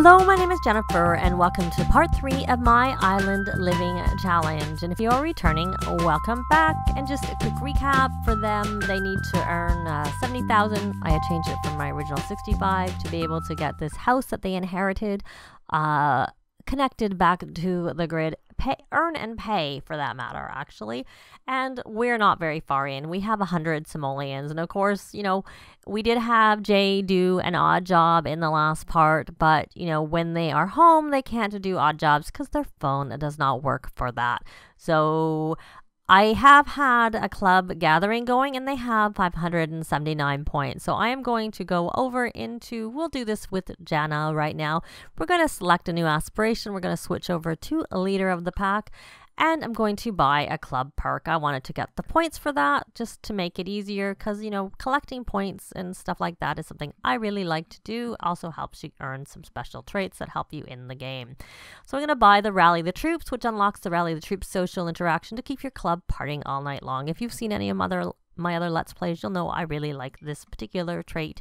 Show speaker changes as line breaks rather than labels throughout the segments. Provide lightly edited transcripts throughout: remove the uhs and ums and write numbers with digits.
Hello, my name is Jennifer, and welcome to part 3 of my Island Living Challenge. And if you are returning, welcome back. And just a quick recap for them, they need to earn 70,000. I had changed it from my original 65 to be able to get this house that they inherited connected back to the grid. Earn and pay, for that matter, actually. And we're not very far in. We have 100 simoleons. And of course, we did have Jay do an odd job in the last part. But, when they are home, they can't do odd jobs because their phone does not work for that. So I have had a club gathering going and they have 579 points. So I am going to go over we'll do this with Jana right now. We're going to select a new aspiration. We're going to switch over to a leader of the pack. And I'm going to buy a club perk. I wanted to get the points for that just to make it easier because, collecting points and stuff like that is something I really like to do. Also helps you earn some special traits that help you in the game. So I'm going to buy the Rally the Troops, which unlocks the Rally the Troops social interaction to keep your club partying all night long. If you've seen any of my other Let's Plays, you'll know I really like this particular trait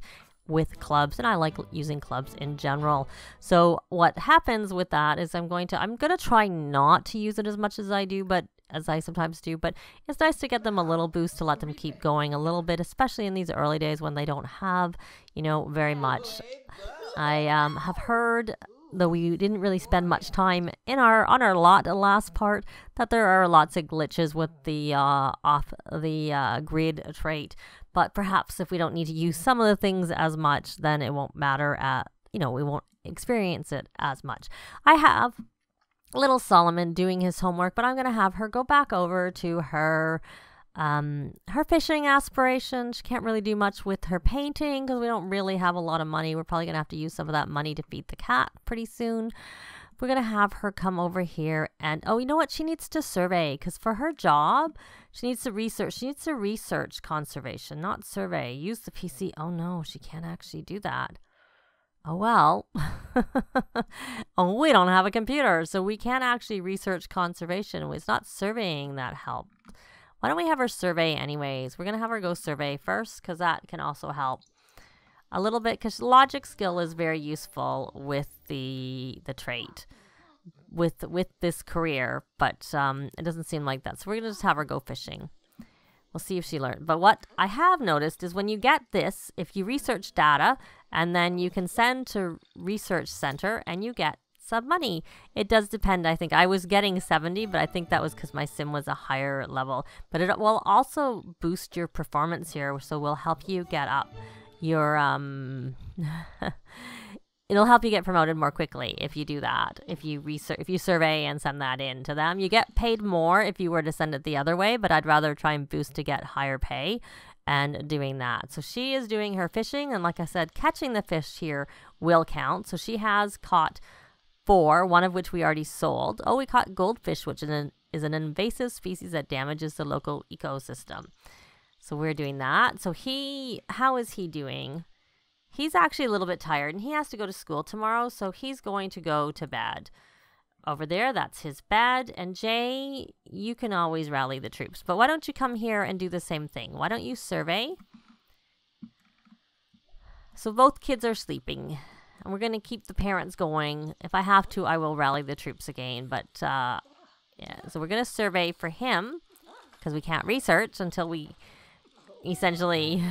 with clubs, and I like using clubs in general. So what happens with that is I'm going to try not to use it as much as I sometimes do, but it's nice to get them a little boost to let them keep going a little bit, especially in these early days when they don't have, very much. I have heard, though we didn't really spend much time on our lot the last part, that there are lots of glitches with the off the grid trait. But perhaps if we don't need to use some of the things as much, then it won't matter we won't experience it as much. I have little Solomon doing his homework, but I'm going to have her go back over to her fishing aspiration. She can't really do much with her painting because we don't really have a lot of money. We're probably going to have to use some of that money to feed the cat pretty soon. We're going to have her come over here and, you know what? She needs to survey because for her job, she needs to research. She needs to research conservation, not survey. Use the PC. Oh, no, she can't actually do that. Oh, well. We don't have a computer, so we can't actually research conservation. It's not surveying that help. Why don't we have her survey anyways? We're going to have her go survey first because that can also help a little bit because logic skill is very useful with the trait with this career, but it doesn't seem like that. So we're gonna just have her go fishing. We'll see if she learned. But what I have noticed is when you get this, if you research data and then you can send to research center and you get some money. It does depend. I think I was getting 70, but I think that was because my sim was a higher level. But it will also boost your performance here, so will help you get up your it'll help you get promoted more quickly if you do that. If you survey and send that in to them, you get paid more if you were to send it the other way, but I'd rather try and boost to get higher pay and doing that. So she is doing her fishing, and like I said, catching the fish here will count. So she has caught 4, one of which we already sold. Oh, we caught goldfish, which is an invasive species that damages the local ecosystem. So we're doing that. So how is he doing? He's actually a little bit tired and he has to go to school tomorrow. So he's going to go to bed. Over there, that's his bed. And Jay, you can always rally the troops. But why don't you come here and do the same thing? Why don't you survey? So both kids are sleeping. And we're going to keep the parents going. If I have to, I will rally the troops again. But yeah, so we're going to survey for him because we can't research until we essentially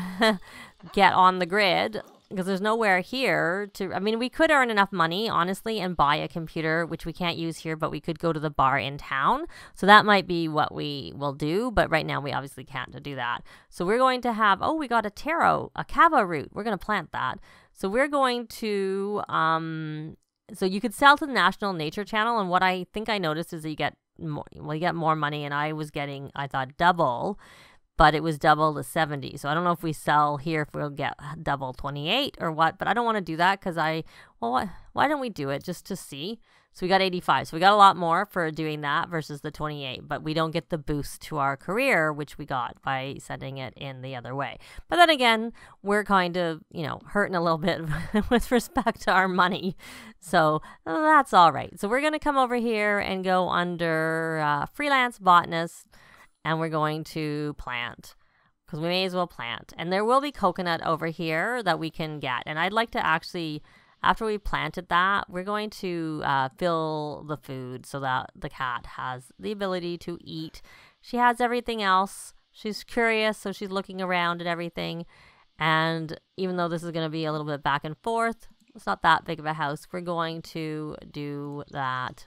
get on the grid because there's nowhere here we could earn enough money honestly and buy a computer, which we can't use here, but we could go to the bar in town. So that might be what we will do, but right now we obviously can't do that. So we're going to have, we got a cava root. We're going to plant that. So we're going to so you could sell to the National Nature Channel, and what I think I noticed is that you get more money, and I thought double, but it was double to 70. So I don't know if we sell here if we'll get double 28 or what, but I don't want to do that because why don't we do it just to see? So we got 85. So we got a lot more for doing that versus the 28, but we don't get the boost to our career, which we got by sending it in the other way. But then again, we're kind of, hurting a little bit with respect to our money. So that's all right. So we're going to come over here and go under freelance botanist. And we're going to plant because we may as well plant. And there will be coconut over here that we can get. And I'd like to actually after we planted that, we're going to fill the food so that the cat has the ability to eat. She has everything else. She's curious, so she's looking around and everything. And even though this is going to be a little bit back and forth, it's not that big of a house. We're going to do that.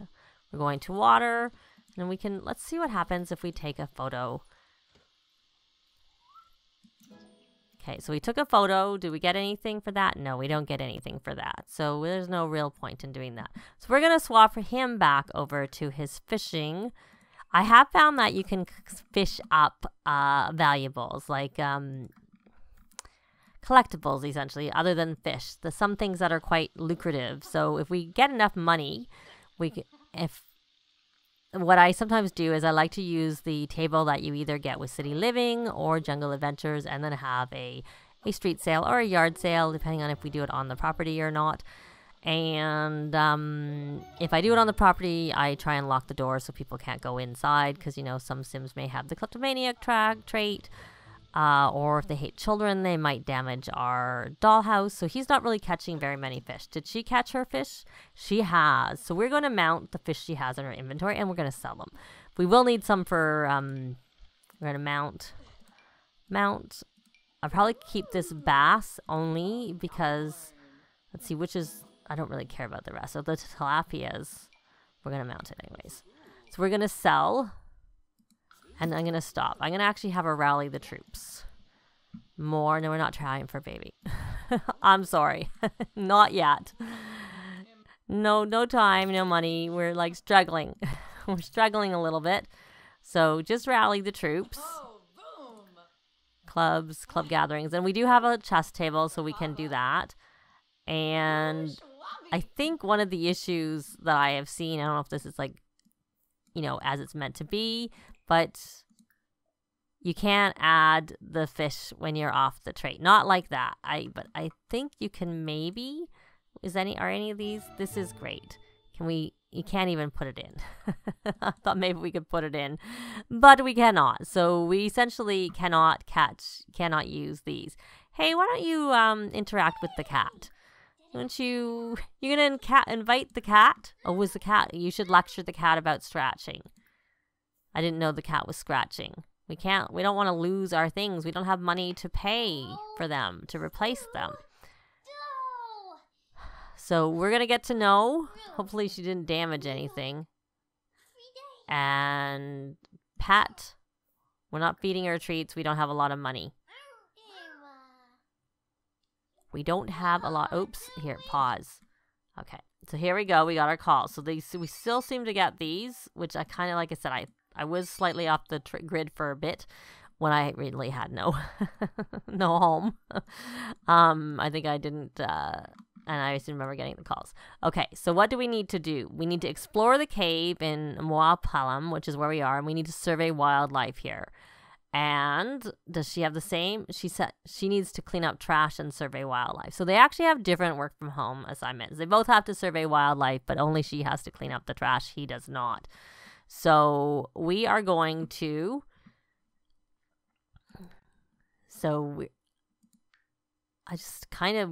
We're going to water, and we can, let's see what happens if we take a photo. Okay, so we took a photo. Do we get anything for that? No, we don't get anything for that. So there's no real point in doing that. So we're going to swap him back over to his fishing. I have found that you can fish up valuables, like collectibles, essentially, other than fish. There's some things that are quite lucrative. So if we get enough money, what I sometimes do is I like to use the table that you either get with City Living or Jungle Adventures, and then have a street sale or a yard sale, depending on if we do it on the property or not. And if I do it on the property, I try and lock the door so people can't go inside, because, you know, some Sims may have the kleptomaniac trait. Or if they hate children, they might damage our dollhouse. So he's not really catching very many fish. Did she catch her fish? She has. So we're going to mount the fish she has in her inventory, and we're going to sell them. We will need some for, we're going to mount. I'll probably keep this bass only because, let's see, which is, I don't really care about the rest. So the tilapias, we're going to mount it anyways. So we're going to sell. And I'm going to stop. I'm going to actually have her rally the troops. More. No, we're not trying for baby. I'm sorry. Not yet. No time, no money. We're like struggling. We're struggling a little bit. So just rally the troops. Clubs, club gatherings. And we do have a chess table, so we can do that. And I think one of the issues that I have seen, I don't know if this is like, you know, as it's meant to be, but you can't add the fish when you're off the trait. Not like that. But I think you can maybe. Are any of these? This is great. You can't even put it in. I thought maybe we could put it in, but we cannot. So we essentially cannot use these. Hey, why don't you interact with the cat? Don't you? You're gonna invite the cat? Oh, was the cat? You should lecture the cat about scratching. I didn't know the cat was scratching. We don't want to lose our things. We don't have money to pay for them, to replace them. So we're going to get to know. Hopefully she didn't damage anything. And pet. We're not feeding her treats. We don't have a lot of money. We don't have a lot. Oops. Here, pause. Okay. So here we go. We got our calls. So we still seem to get these, which I kind of, like I said, I was slightly off the grid for a bit when I really had no home. I think I didn't, and I just remember getting the calls. Okay, so what do we need to do? We need to explore the cave in Mua Pel'am, which is where we are, and we need to survey wildlife here. And does she have the same? She said she needs to clean up trash and survey wildlife. So they actually have different work from home assignments. They both have to survey wildlife, but only she has to clean up the trash. He does not. So we are going to, we're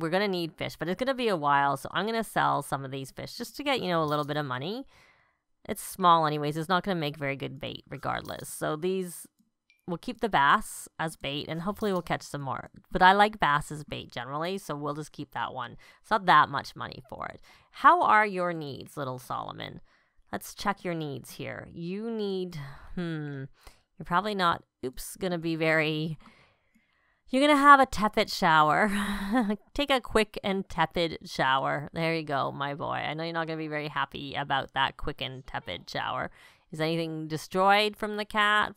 going to need fish, but it's going to be a while. So I'm going to sell some of these fish just to get, a little bit of money. It's small anyways. It's not going to make very good bait regardless. So we'll keep the bass as bait, and hopefully we'll catch some more. But I like bass as bait generally, so we'll just keep that one. It's not that much money for it. How are your needs, little Solomon? Let's check your needs here. You need, you're probably not, gonna be very, you're gonna have a tepid shower. Take a quick and tepid shower. There you go, my boy. I know you're not gonna be very happy about that quick and tepid shower. Is anything destroyed from the cat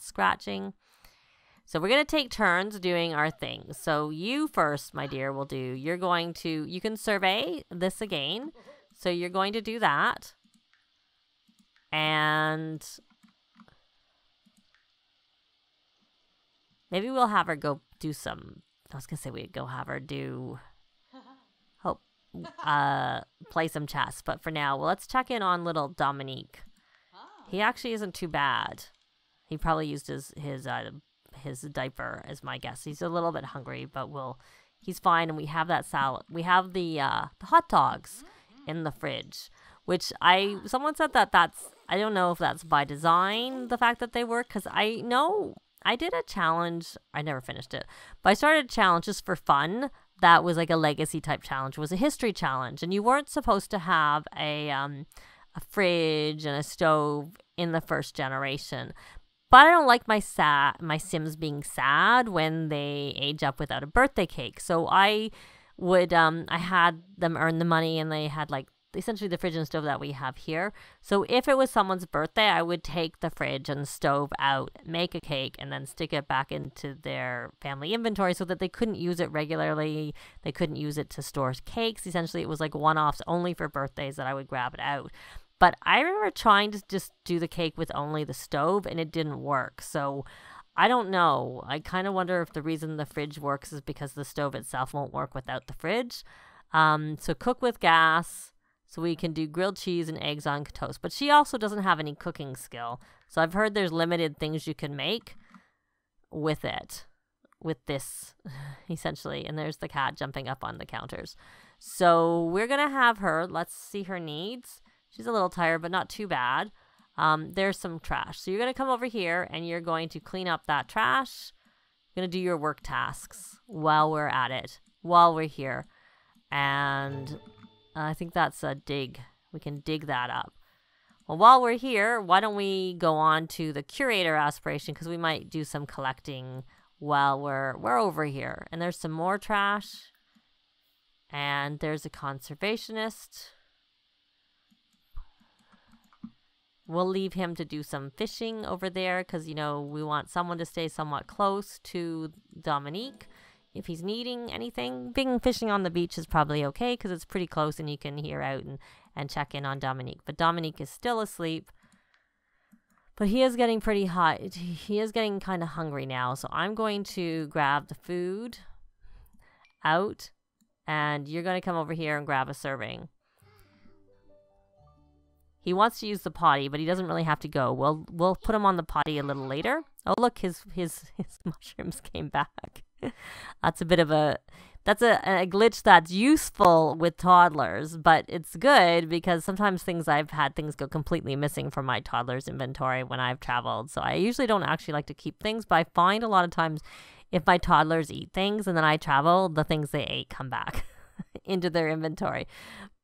scratching? So we're going to take turns doing our things. So you first, my dear, will do. You can survey this again. So you're going to do that. And maybe we'll have her go do some, I was going to say we'd go have her play some chess. But for now, let's check in on little Dominick. He actually isn't too bad. He probably used his diaper as my guess. He's a little bit hungry, but he's fine, and we have that salad. We have the hot dogs in the fridge, which someone said that's, I don't know if that's by design, the fact that they work, because I know I did a challenge. I never finished it, but I started a challenge just for fun. That was like a legacy type challenge. It was a history challenge, and you weren't supposed to have a fridge and a stove in the first generation. But I don't like my Sims being sad when they age up without a birthday cake. So I would I had them earn the money, and they had like essentially the fridge and stove that we have here. So if it was someone's birthday, I would take the fridge and stove out, make a cake, and then stick it back into their family inventory so that they couldn't use it regularly. They couldn't use it to store cakes. Essentially, it was like one-offs only for birthdays that I would grab it out. But I remember trying to just do the cake with only the stove, and it didn't work. So I don't know. I kind of wonder if the reason the fridge works is because the stove itself won't work without the fridge. So cook with gas. So we can do grilled cheese and eggs on toast. But she also doesn't have any cooking skill. So I've heard there's limited things you can make with it. With this, essentially. And there's the cat jumping up on the counters. So we're going to have her. Let's see her needs. She's a little tired, but not too bad. There's some trash. So you're going to come over here, and you're going to clean up that trash. You're going to do your work tasks while we're at it. While we're here. And I think that's a dig. We can dig that up. Well, while we're here, why don't we go on to the curator aspiration, because we might do some collecting while we're over here. And there's some more trash. And there's a conservationist. We'll leave him to do some fishing over there because, you know, we want someone to stay somewhat close to Dominick. If he's needing anything, being fishing on the beach is probably okay because it's pretty close and you can hear out and check in on Dominick. But Dominick is still asleep. But he is getting pretty hot. He is getting kind of hungry now. So I'm going to grab the food out, and you're going to come over here and grab a serving. He wants to use the potty, but he doesn't really have to go. We'll put him on the potty a little later. Oh, look, his mushrooms came back. That's a bit of a glitch that's useful with toddlers, but it's good because sometimes I've had things go completely missing from my toddler's inventory when I've traveled. So I usually don't actually like to keep things, but I find a lot of times if my toddlers eat things and then I travel, the things they ate come back into their inventory.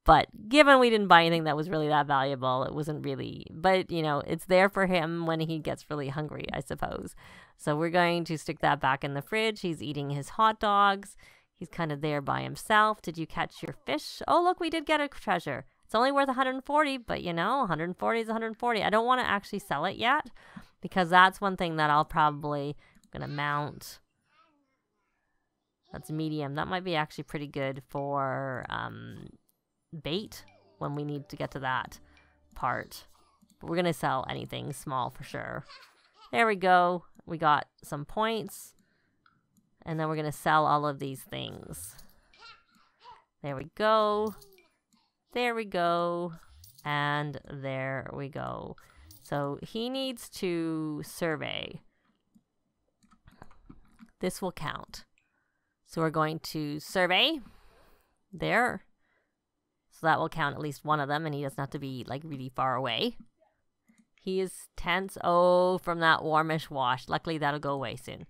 But given we didn't buy anything that was really that valuable, it wasn't really, but you know, it's there for him when he gets really hungry, I suppose. So we're going to stick that back in the fridge. He's eating his hot dogs. He's kind of there by himself. Did you catch your fish? Oh, look, we did get a treasure. It's only worth 140, but you know, 140 is 140. I don't want to actually sell it yet because that's one thing that I'll probably, I'm going to mount. That's medium. That might be actually pretty good for, bait when we need to get to that part. But we're going to sell anything small for sure. There we go. We got some points. And then we're going to sell all of these things. There we go. There we go. And there we go. So he needs to survey. This will count. So we're going to survey. There. So that will count at least one of them, and he doesn't have to be, like, really far away. He is tense. Oh, from that warmish wash. Luckily, that'll go away soon.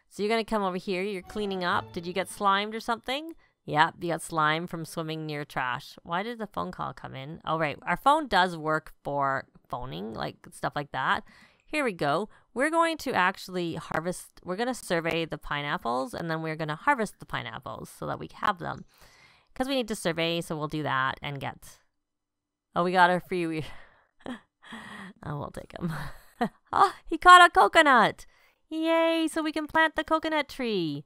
So you're going to come over here. You're cleaning up. Did you get slimed or something? Yep, you got slime from swimming near trash. Why did the phone call come in? Oh, right. Our phone does work for phoning, like, stuff like that. Here we go. We're going to actually harvest. We're going to survey the pineapples, and then we're going to harvest the pineapples so that we have them. Because we need to survey, so we'll do that and get... Oh, we got our free... Oh, we'll take him. Oh, he caught a coconut! Yay, so we can plant the coconut tree.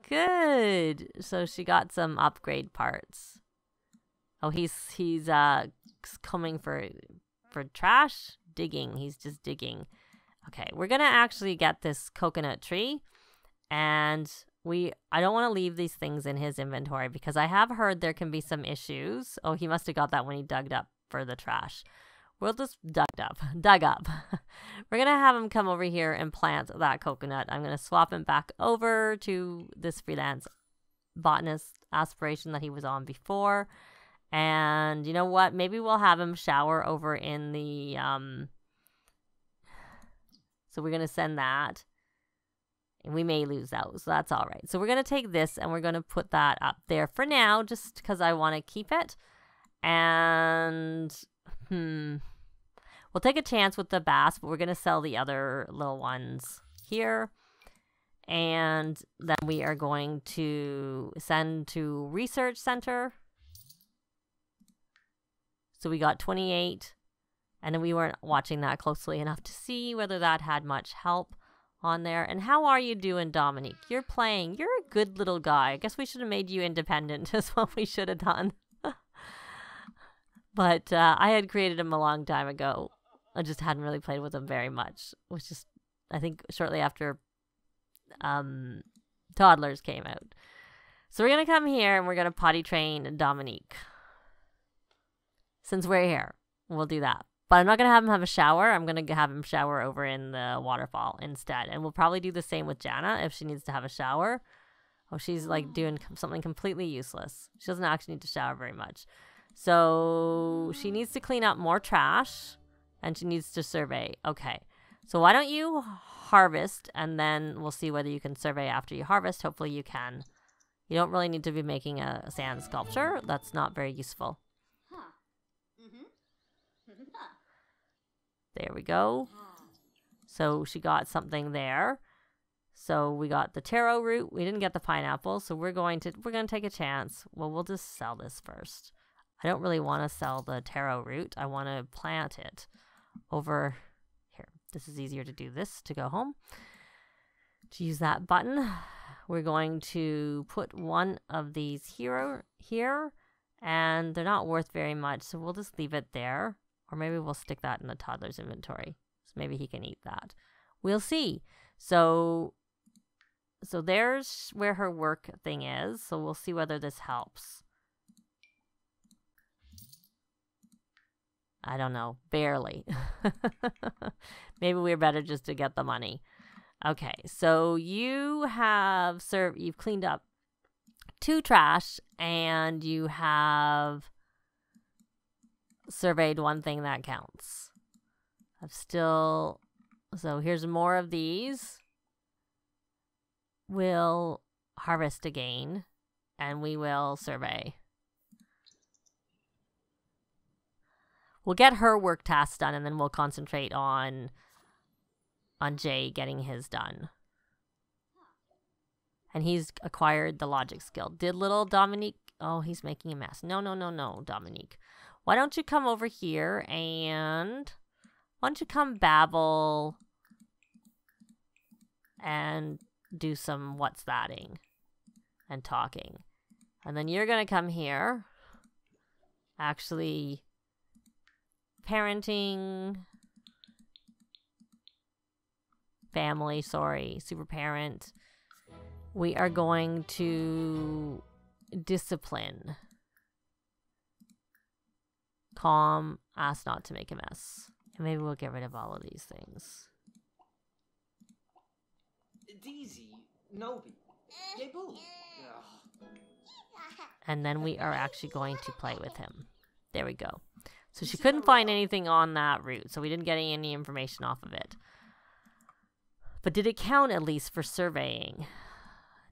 Good. So she got some upgrade parts. Oh, he's coming for trash? Digging. He's just digging. Okay, we're going to actually get this coconut tree. And... I don't want to leave these things in his inventory because I have heard there can be some issues. Oh, he must have got that when he dug up for the trash. We'll just dug up. We're going to have him come over here and plant that coconut. I'm going to swap him back over to this freelance botanist aspiration that he was on before. And you know what? Maybe we'll have him shower over in the, so we're going to send that. And we may lose out, so that's all right. So we're going to take this and we're going to put that up there for now, just because I want to keep it. And, we'll take a chance with the bass, but we're going to sell the other little ones here. And then we are going to send to research center. So we got 28, and then we weren't watching that closely enough to see whether that had much help on there. And how are you doing, Dominick? You're playing. You're a good little guy. I guess we should have made you independent is what we should have done. But I had created him a long time ago. I just hadn't really played with him very much. It was just, I think, shortly after toddlers came out. So we're going to come here and we're going to potty train Dominick. Since we're here, we'll do that. But I'm not going to have him have a shower. I'm going to have him shower over in the waterfall instead. And we'll probably do the same with Jana if she needs to have a shower. Oh, she's like doing something completely useless. She doesn't actually need to shower very much. So she needs to clean up more trash and she needs to survey. Okay. So why don't you harvest and then we'll see whether you can survey after you harvest. Hopefully you can. You don't really need to be making a sand sculpture. That's not very useful. There we go. So she got something there. So we got the taro root. We didn't get the pineapple, so we're going to take a chance. Well, we'll just sell this first. I don't really want to sell the taro root. I want to plant it over here. This is easier to do this to go home. To use that button, we're going to put one of these here, and they're not worth very much, so we'll just leave it there. Or maybe we'll stick that in the toddler's inventory. So maybe he can eat that. We'll see. So there's where her work thing is. So we'll see whether this helps. I don't know. Barely. Maybe we're better just to get the money. Okay. So you've cleaned up 2 trash and you have surveyed 1 thing that counts. So here's more of these. We'll harvest again and we will survey. We'll get her work tasks done and then we'll concentrate on Jay getting his done. And he's acquired the logic skill. Did little Dominick? Oh, he's making a mess. No, Dominick. Why don't you come over here and why don't you come babble and do some what's thatting and talking. And then you're going to come here. Actually, parenting, family, super parent. We are going to discipline. Calm, ask not to make a mess. And maybe we'll get rid of all of these things. And then we are actually going to play with him. There we go. So she couldn't find anything on that route, so we didn't get any information off of it. But did it count at least for surveying?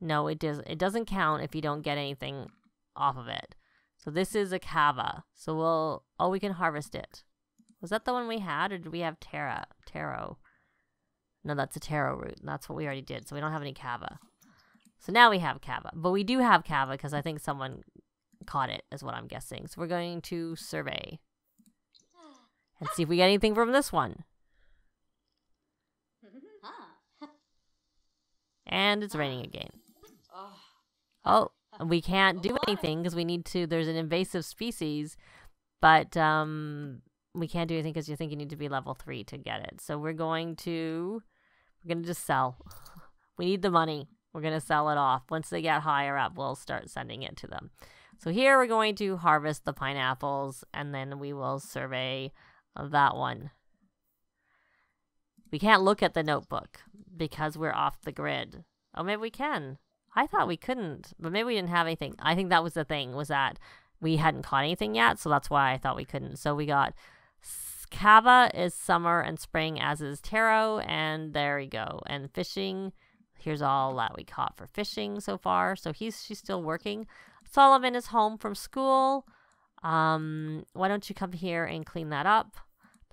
No, it doesn't count if you don't get anything off of it. So this is a cava. So we can harvest it. Was that the one we had, or did we have taro? No, that's a taro root. That's what we already did. So we don't have any cava. So now we have cava. But we do have cava because I think someone caught it, is what I'm guessing. So we're going to survey. And see if we get anything from this one. And it's raining again. Oh, we can't do anything because we need to. There's an invasive species, but we can't do anything because you think you need to be level 3 to get it. So we're going to just sell. We need the money. We're going to sell it off. Once they get higher up, we'll start sending it to them. So here we're going to harvest the pineapples, and then we will survey that one. We can't look at the notebook because we're off the grid. Oh, maybe we can. I thought we couldn't, but maybe we didn't have anything. I think that was the thing, was that we hadn't caught anything yet, so that's why I thought we couldn't. So we got Cava is summer and spring, as is taro, and there we go. And fishing, here's all that we caught for fishing so far. So she's still working. Solomon is home from school. Why don't you come here and clean that up?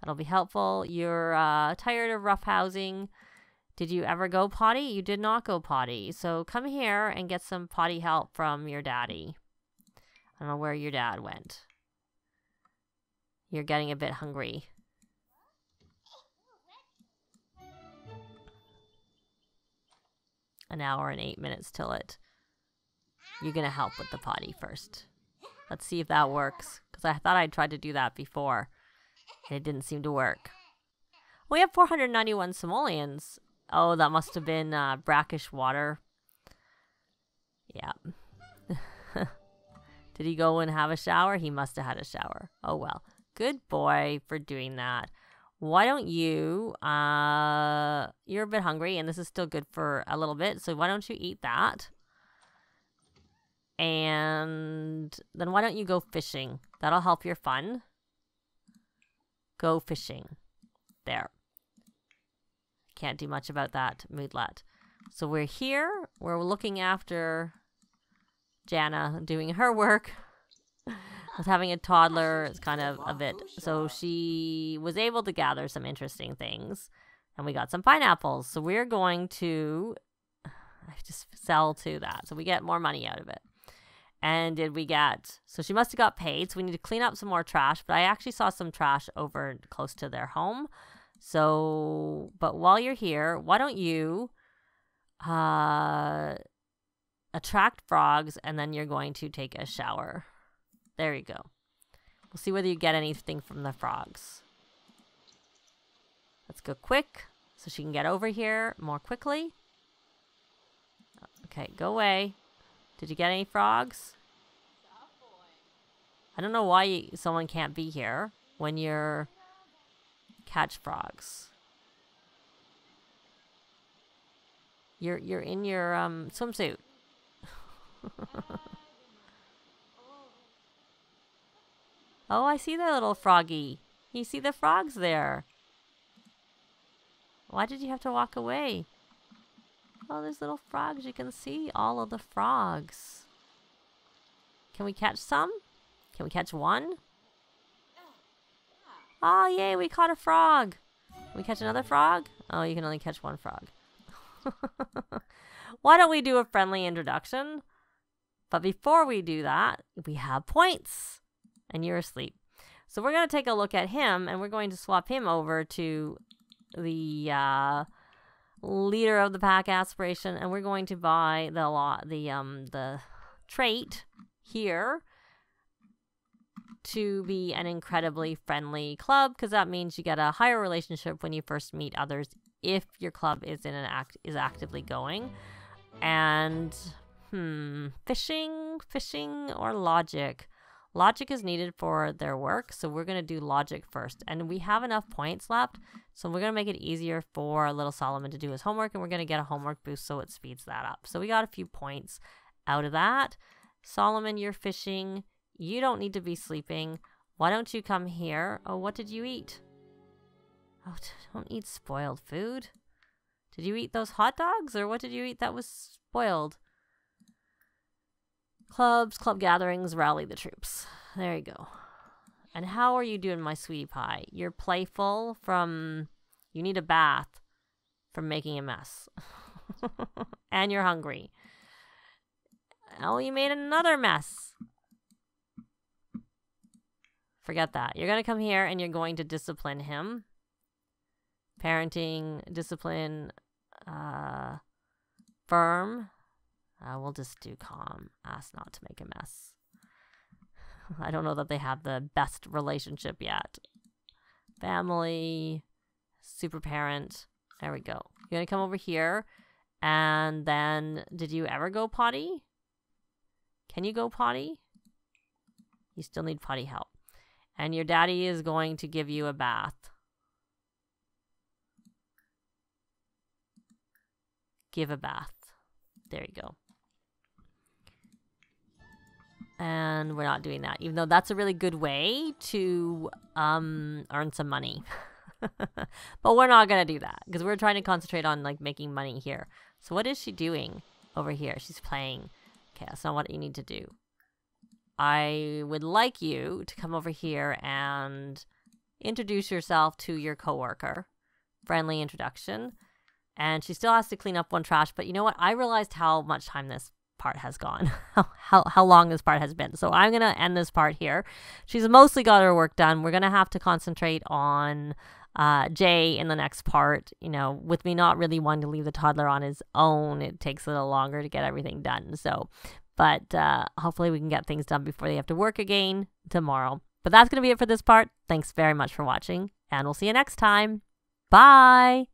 That'll be helpful. You're tired of roughhousing. Did you ever go potty? You did not go potty. So come here and get some potty help from your daddy. I don't know where your dad went. You're getting a bit hungry. An hour and 8 minutes till it. You're going to help with the potty first. Let's see if that works. Because I thought I tried to do that before. And it didn't seem to work. We have 491 simoleons. Oh, that must have been brackish water. Yeah. Did he go and have a shower? He must have had a shower. Oh, well. Good boy for doing that. Why don't you, you're a bit hungry, and this is still good for a little bit, so why don't you eat that? And then why don't you go fishing? That'll help your fun. Go fishing. There. Can't do much about that, moodlet. So we're here. We're looking after Jana doing her work. With having a toddler, it's kind of a bit. So she was able to gather some interesting things. And we got some pineapples. So we're going to just sell to that. So we get more money out of it. And did we get... So she must have got paid. So we need to clean up some more trash. But I actually saw some trash over close to their home. So, but while you're here, why don't you attract frogs, and then you're going to take a shower. There you go. We'll see whether you get anything from the frogs. Let's go quick so she can get over here more quickly. Okay, go away. Did you get any frogs? I don't know why someone can't be here when you're catch frogs. You're in your swimsuit. Oh, I see the little froggy. You see the frogs there. Why did you have to walk away? Oh, there's little frogs. You can see all of the frogs. Can we catch some? Can we catch one? Oh, yay, we caught a frog. Can we catch another frog? Oh, you can only catch one frog. Why don't we do a friendly introduction? But before we do that, we have points. And you're asleep. So we're going to take a look at him, and we're going to swap him over to the leader of the pack aspiration, and we're going to buy the trait here to be an incredibly friendly club, because that means you get a higher relationship when you first meet others if your club is actively going. And fishing or logic. Logic is needed for their work, so we're going to do logic first. And we have enough points left, so we're going to make it easier for little Solomon to do his homework, and we're going to get a homework boost so it speeds that up. So we got a few points out of that. Solomon, you're fishing. You don't need to be sleeping. Why don't you come here? Oh, what did you eat? Oh, don't eat spoiled food. Did you eat those hot dogs, or what did you eat that was spoiled? Clubs, club gatherings, rally the troops. There you go. And how are you doing, my sweetie pie? You're playful from... You need a bath from making a mess. And you're hungry. Oh, you made another mess. Forget that. You're going to come here and you're going to discipline him. Parenting, discipline, firm. We'll just do calm. Ask not to make a mess. I don't know that they have the best relationship yet. Family, super parent. There we go. You're going to come over here. And then, did you ever go potty? Can you go potty? You still need potty help. And your daddy is going to give you a bath. Give a bath. There you go. And we're not doing that, even though that's a really good way to earn some money. But we're not going to do that because we're trying to concentrate on like making money here. So what is she doing over here? She's playing. Okay, that's not what you need to do. I would like you to come over here and introduce yourself to your coworker. Friendly introduction. And she still has to clean up one trash. But you know what? I realized how much time this part has gone. how long this part has been. So I'm going to end this part here. She's mostly got her work done. We're going to have to concentrate on Jay in the next part. You know, with me not really wanting to leave the toddler on his own, it takes a little longer to get everything done. So, but hopefully we can get things done before they have to work again tomorrow. But that's going to be it for this part. Thanks very much for watching, and we'll see you next time. Bye!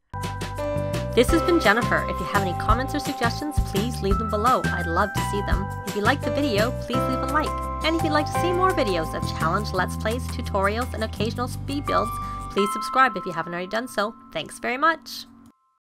This has been Jennifer. If you have any comments or suggestions, please leave them below. I'd love to see them. If you liked the video, please leave a like. And if you'd like to see more videos of challenge, let's plays, tutorials, and occasional speed builds, please subscribe if you haven't already done so. Thanks very much!